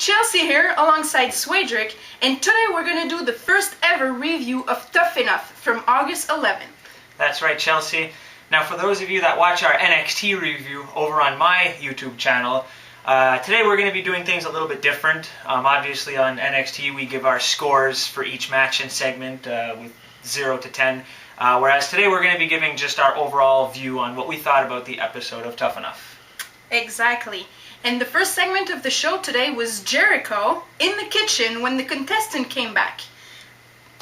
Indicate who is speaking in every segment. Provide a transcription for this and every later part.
Speaker 1: Chelsea here alongside Swedrick, and today we're going to do the first ever review of Tough Enough from August 11th.
Speaker 2: That's right, Chelsea. Now for those of you that watch our NXT review over on my YouTube channel, today we're going to be doing things a little bit different. Obviously on NXT we give our scores for each match and segment with 0 to 10, whereas today we're going to be giving just our overall view on what we thought about the episode of Tough Enough.
Speaker 1: Exactly. And the first segment of the show today was Jericho in the kitchen when the contestant came back.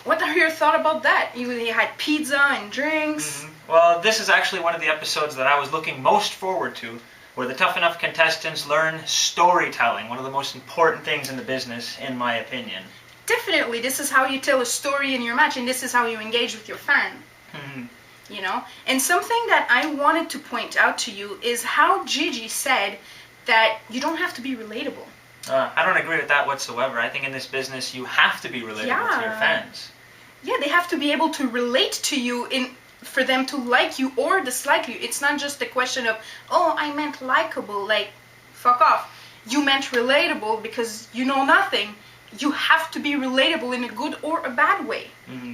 Speaker 1: What are your thoughts about that? You had pizza and drinks.
Speaker 2: Well, this is actually one of the episodes that I was looking most forward to, where the Tough Enough contestants learn storytelling, one of the most important things in the business, in my opinion.
Speaker 1: Definitely, this is how you tell a story in your match, and this is how you engage with your fan. You know? And something that I wanted to point out to you is how Gigi said that you don't have to be relatable.
Speaker 2: I don't agree with that whatsoever. I think in this business you have to be relatable to your fans.
Speaker 1: Yeah, they have to be able to relate to you for them to like you or dislike you. It's not just a question of, oh, I meant likable, like, fuck off. You meant relatable because you know nothing. You have to be relatable in a good or a bad way.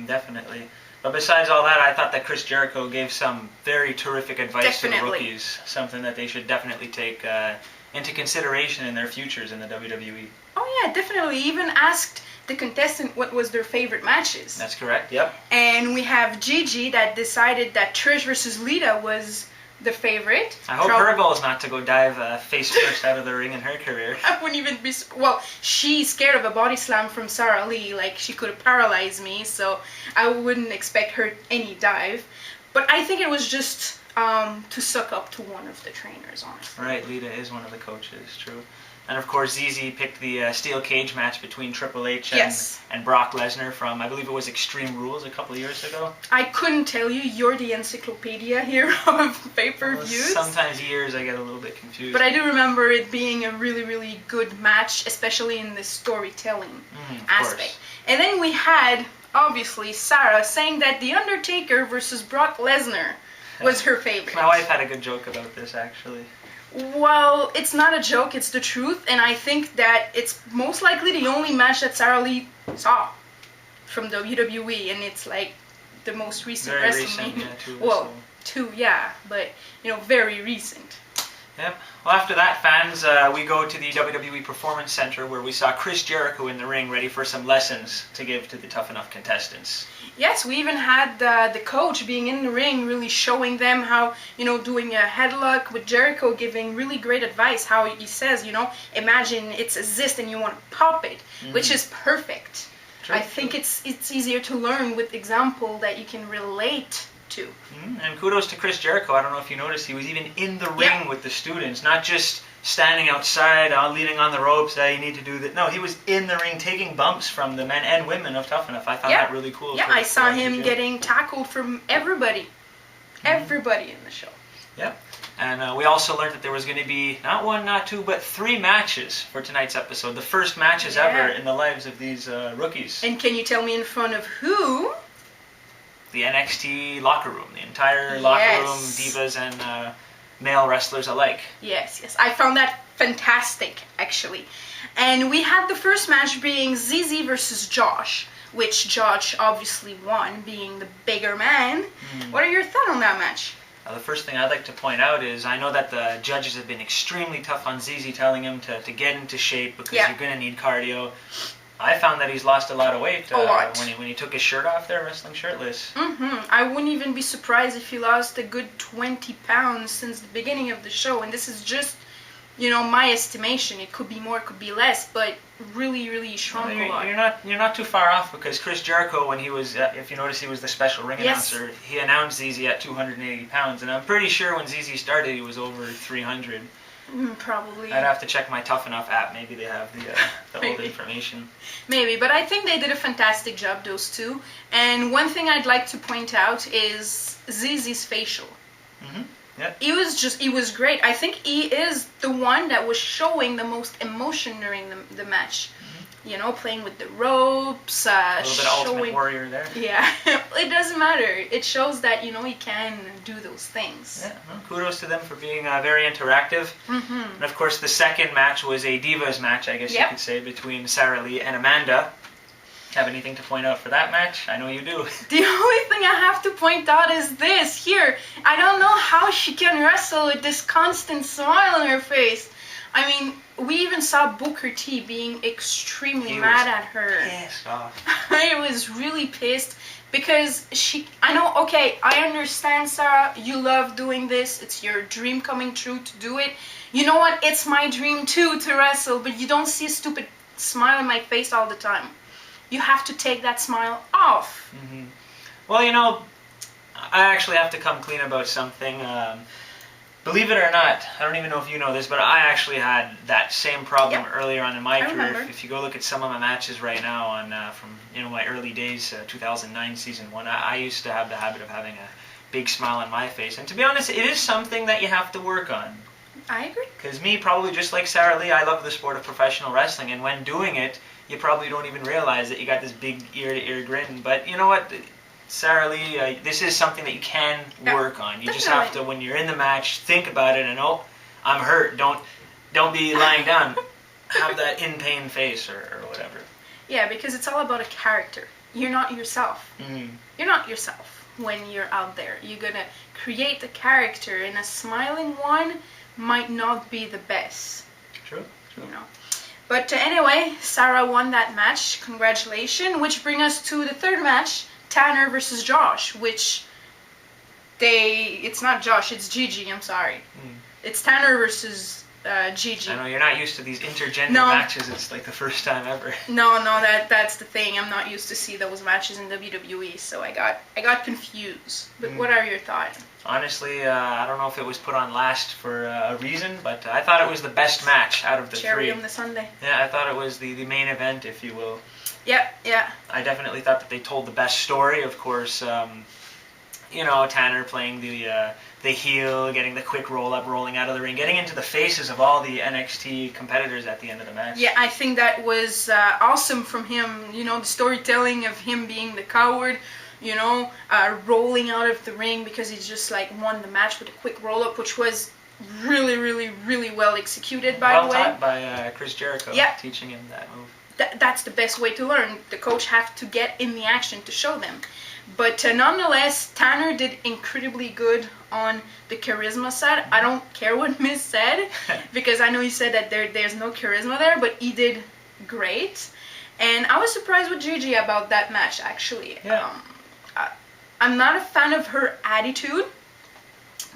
Speaker 2: Definitely. But besides all that, I thought that Chris Jericho gave some very terrific advice to the rookies. Something that they should definitely take into consideration in their futures in the WWE.
Speaker 1: Oh yeah, definitely. Even asked the contestant what was their favorite matches.
Speaker 2: That's correct, yep.
Speaker 1: And we have Gigi that decided that Trish versus Lita was the favorite.
Speaker 2: I hope her goal is not to go dive face first out of the ring in her career.
Speaker 1: I wouldn't even be... Well, she's scared of a body slam from Sarah Lee. Like, she could have paralyzed me, so I wouldn't expect her any dive. But I think it was just to suck up to one of the trainers, honestly.
Speaker 2: Right, Lita is one of the coaches, true. And of course, ZZ picked the steel cage match between Triple H and Brock Lesnar from, I believe it was Extreme Rules a couple of years ago.
Speaker 1: I couldn't tell you. You're the encyclopedia here of pay-per-views.
Speaker 2: Well, sometimes years I get a little bit confused.
Speaker 1: But I do remember it being a really, really good match, especially in the storytelling aspect. And then we had, obviously, Sarah saying that The Undertaker versus Brock Lesnar was her favorite.
Speaker 2: My wife had a good joke about this, actually.
Speaker 1: Well, it's not a joke, it's the truth, and I think that it's most likely the only match that Sarah Lee saw from WWE, and it's like the most recent
Speaker 2: very
Speaker 1: WrestleMania.
Speaker 2: Recent,
Speaker 1: well, but very recent.
Speaker 2: Yep. Well, after that, fans, we go to the WWE Performance Center where we saw Chris Jericho in the ring ready for some lessons to give to the Tough Enough contestants. Yes,
Speaker 1: we even had the coach being in the ring really showing them how, doing a headlock with Jericho, giving really great advice. How he says, imagine it's a zest and you want to pop it, which is perfect. True, I think it's easier to learn with example that you can relate to.
Speaker 2: And kudos to Chris Jericho. I don't know if you noticed, he was even in the ring with the students, not just standing outside leaning on the ropes, you need to do that. No, he was in the ring taking bumps from the men and women of Tough Enough. I found that really cool.
Speaker 1: Yeah, I saw him getting tackled from everybody. Everybody in the show.
Speaker 2: Yep. And we also learned that there was going to be not one, not two, but 3 matches for tonight's episode. The first matches ever in the lives of these rookies.
Speaker 1: And can you tell me in front of who?
Speaker 2: The NXT locker room, the entire locker room, divas and male wrestlers alike.
Speaker 1: Yes. I found that fantastic, actually. And we had the first match being ZZ versus Josh, which Josh obviously won, being the bigger man. What are your thoughts on that match?
Speaker 2: The first thing I'd like to point out is I know that the judges have been extremely tough on ZZ, telling him to get into shape because you're going to need cardio. I found that he's lost a lot of weight when he took his shirt off there, wrestling shirtless.
Speaker 1: I wouldn't even be surprised if he lost a good 20 pounds since the beginning of the show. And this is just, my estimation. It could be more, it could be less, but really, really shrunk a lot.
Speaker 2: You're not too far off because Chris Jericho, when he was, if you notice, he was the special ring announcer. He announced ZZ at 280 pounds, and I'm pretty sure when ZZ started, he was over 300.
Speaker 1: Probably.
Speaker 2: I'd have to check my Tough Enough app. Maybe they have the old information.
Speaker 1: Maybe, but I think they did a fantastic job, those two. And one thing I'd like to point out is ZZ's facial.
Speaker 2: Yep.
Speaker 1: It was great. I think he is the one that was showing the most emotion during the match. you know, playing with the ropes,
Speaker 2: a little bit of Ultimate Warrior there.
Speaker 1: Yeah, it doesn't matter. It shows that, you know, he can do those things.
Speaker 2: Yeah, well, kudos to them for being very interactive. And of course, the second match was a Divas match, I guess you could say, between Sarah Lee and Amanda. Have anything to point out for that match? I know you do.
Speaker 1: The only thing I have to point out is this. Here, I don't know how she can wrestle with this constant smile on her face. I mean, we even saw Booker T being extremely mad at her.
Speaker 2: Pissed off.
Speaker 1: I was really pissed because I know, okay, I understand, Sarah, you love doing this. It's your dream coming true to do it. You know what? It's my dream too to wrestle, but you don't see a stupid smile on my face all the time. You have to take that smile off.
Speaker 2: Well, you know, I actually have to come clean about something. Believe it or not, I don't even know if you know this, but I actually had that same problem earlier on in my career. If you go look at some of my matches right now on from my early days, 2009 season 1, I used to have the habit of having a big smile on my face. And to be honest, it is something that you have to work on.
Speaker 1: I agree.
Speaker 2: Because me, probably just like Sarah Lee, I love the sport of professional wrestling, and when doing it, you probably don't even realize that you got this big ear-to-ear grin. But you know what? Sarah Lee, this is something that you can work on. You just have to, when you're in the match, think about it and, oh, I'm hurt. Don't be lying down. Have that in-pain face or whatever.
Speaker 1: Yeah, because it's all about a character. You're not yourself. You're not yourself when you're out there. You're going to create a character, and a smiling one might not be the best.
Speaker 2: True.
Speaker 1: You know. But anyway, Sarah won that match. Congratulations. Which brings us to the third match. Tanner versus Josh, which it's not Josh, it's Gigi, I'm sorry. It's Tanner versus Gigi.
Speaker 2: I know, you're not used to these intergender matches, it's like the first time ever.
Speaker 1: No, that's the thing, I'm not used to see those matches in WWE, so I got confused. But what are your thoughts?
Speaker 2: Honestly, I don't know if it was put on last for a reason, but I thought it was the best match out of the three.
Speaker 1: Cherry on the sundae.
Speaker 2: Yeah, I thought it was the main event, if you will.
Speaker 1: Yeah.
Speaker 2: I definitely thought that they told the best story. Of course, Tanner playing the heel, getting the quick roll-up, rolling out of the ring, getting into the faces of all the NXT competitors at the end of the match.
Speaker 1: Yeah, I think that was awesome from him. You know, the storytelling of him being the coward, rolling out of the ring because he just won the match with a quick roll-up, which was really, really, really well executed, by the way.
Speaker 2: Well taught by Chris Jericho, teaching him that move.
Speaker 1: That's the best way to learn. The coach have to get in the action to show them. But nonetheless, Tanner did incredibly good on the charisma side. I don't care what Miz said, because I know he said that there's no charisma there, but he did great. And I was surprised with Gigi about that match, actually.
Speaker 2: Yeah.
Speaker 1: I'm not a fan of her attitude,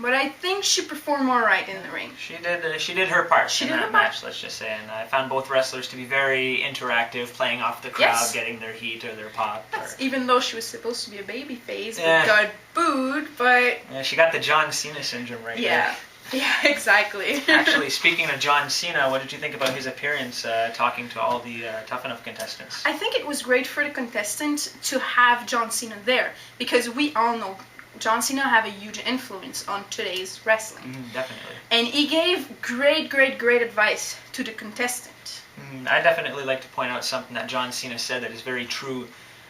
Speaker 1: but I think she performed all right in the ring.
Speaker 2: She did her part in that match, let's just say. And I found both wrestlers to be very interactive, playing off the crowd, getting their heat or their pop.
Speaker 1: Even though she was supposed to be a babyface, but got booed, but...
Speaker 2: Yeah, she got the John Cena syndrome right there.
Speaker 1: Yeah, exactly.
Speaker 2: Actually, speaking of John Cena, what did you think about his appearance talking to all the Tough Enough contestants?
Speaker 1: I think it was great for the contestants to have John Cena there, because we all know John Cena have a huge influence on today's wrestling.
Speaker 2: Definitely.
Speaker 1: And he gave great advice to the contestant.
Speaker 2: I definitely like to point out something that John Cena said that is very true.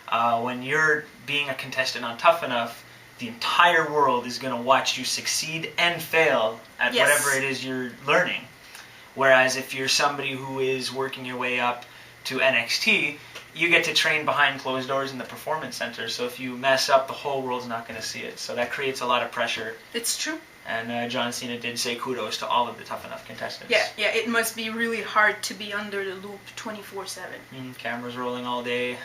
Speaker 2: When you're being a contestant on Tough Enough, the entire world is going to watch you succeed and fail at whatever it is you're learning. Whereas if you're somebody who is working your way up to NXT, you get to train behind closed doors in the performance center, so if you mess up, the whole world's not going to see it. So that creates a lot of pressure.
Speaker 1: It's true.
Speaker 2: And John Cena did say kudos to all of the Tough Enough contestants.
Speaker 1: Yeah, it must be really hard to be under the loop 24/7.
Speaker 2: Cameras rolling all day,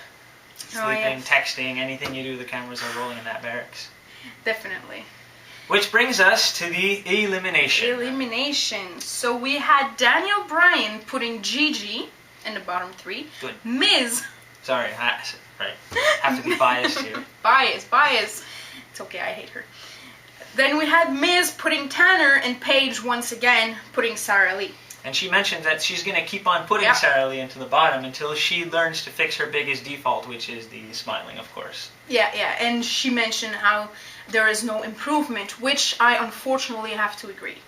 Speaker 2: sleeping, texting, anything you do, the cameras are rolling in that barracks.
Speaker 1: Definitely.
Speaker 2: Which brings us to the elimination.
Speaker 1: So we had Daniel Bryan putting Gigi in the bottom 3.
Speaker 2: Good.
Speaker 1: Miz.
Speaker 2: Sorry, right. Have to be biased here.
Speaker 1: Bias. It's okay, I hate her. Then we had Miz putting Tanner, and Paige once again putting Sarah Lee.
Speaker 2: And she mentioned that she's going to keep on putting Sarah Lee into the bottom until she learns to fix her biggest default, which is the smiling, of course.
Speaker 1: Yeah, and she mentioned how there is no improvement, which I unfortunately have to agree.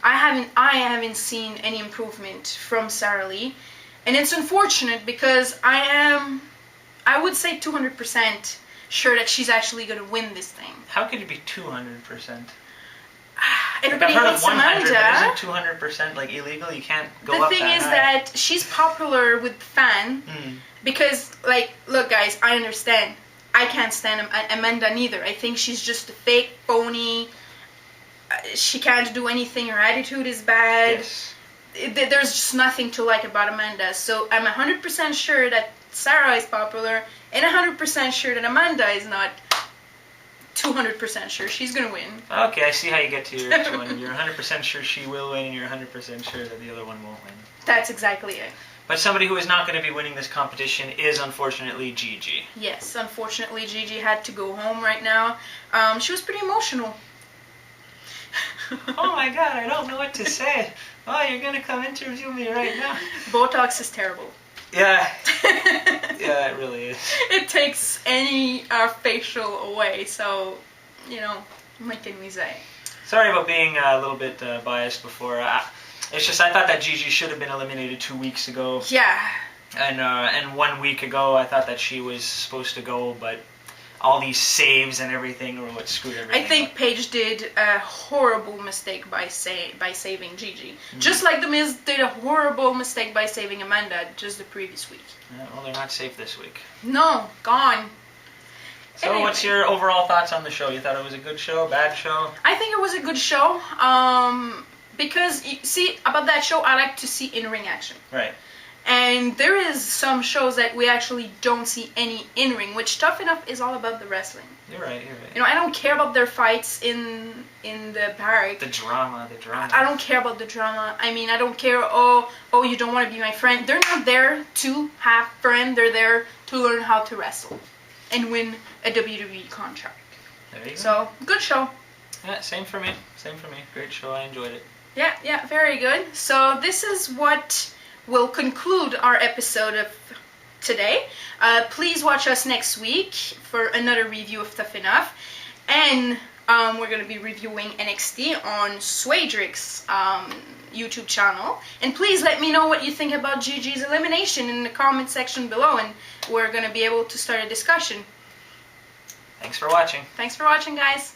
Speaker 1: I haven't seen any improvement from Sarah Lee. And it's unfortunate because I would say 200% sure that she's actually going to win this thing.
Speaker 2: How could it be 200%?
Speaker 1: Everybody
Speaker 2: I've heard
Speaker 1: hates
Speaker 2: of 100,
Speaker 1: Amanda.
Speaker 2: but isn't 200% like illegal? You can't go
Speaker 1: The
Speaker 2: up
Speaker 1: thing
Speaker 2: that
Speaker 1: is
Speaker 2: high.
Speaker 1: that she's popular with the fan because, like, look, guys, I understand. I can't stand Amanda neither. I think she's just a fake, phony. She can't do anything. Her attitude is bad.
Speaker 2: Yes.
Speaker 1: There's just nothing to like about Amanda. So I'm 100% sure that Sarah is popular, and 100% sure that Amanda is not. 200% sure she's gonna win.
Speaker 2: Okay, I see how you get to your 200. You're 100% sure she will win, and you're 100% sure that the other one won't win.
Speaker 1: That's exactly it.
Speaker 2: But somebody who is not going to be winning this competition is unfortunately Gigi.
Speaker 1: Yes, unfortunately Gigi had to go home right now. She was pretty emotional.
Speaker 2: Oh my god, I don't know what to say. Oh, you're going to come interview me right now.
Speaker 1: Botox is terrible.
Speaker 2: Yeah. Yeah, it really is.
Speaker 1: It takes any facial away, so, you know, what can we say?
Speaker 2: Sorry about being a little bit biased before. It's just I thought that Gigi should have been eliminated 2 weeks ago.
Speaker 1: Yeah.
Speaker 2: And 1 week ago I thought that she was supposed to go, but all these saves and everything were what screwed everything
Speaker 1: I think
Speaker 2: up.
Speaker 1: Paige did a horrible mistake by saving Gigi. Just like The Miz did a horrible mistake by saving Amanda just the previous week.
Speaker 2: Yeah, well, they're not safe this week.
Speaker 1: No, gone.
Speaker 2: So
Speaker 1: Anyway.
Speaker 2: what's your overall thoughts on the show? You thought it was a good show, bad show?
Speaker 1: I think it was a good show. Because, you see, about that show, I like to see in-ring action.
Speaker 2: Right.
Speaker 1: And there is some shows that we actually don't see any in-ring, which Tough Enough is all about the wrestling.
Speaker 2: You're right.
Speaker 1: You know, I don't care about their fights in the barrack.
Speaker 2: The drama.
Speaker 1: I don't care about the drama. I mean, I don't care, oh, you don't want to be my friend. They're not there to have friends. They're there to learn how to wrestle and win a WWE contract.
Speaker 2: There you go.
Speaker 1: So, good show.
Speaker 2: Yeah, same for me. Great show. I enjoyed it.
Speaker 1: Yeah, very good. So this is what will conclude our episode of today. Please watch us next week for another review of Tough Enough. And we're going to be reviewing NXT on Swadrick's YouTube channel. And please let me know what you think about Gigi's elimination in the comment section below, and we're going to be able to start a discussion.
Speaker 2: Thanks for watching.
Speaker 1: Thanks for watching, guys.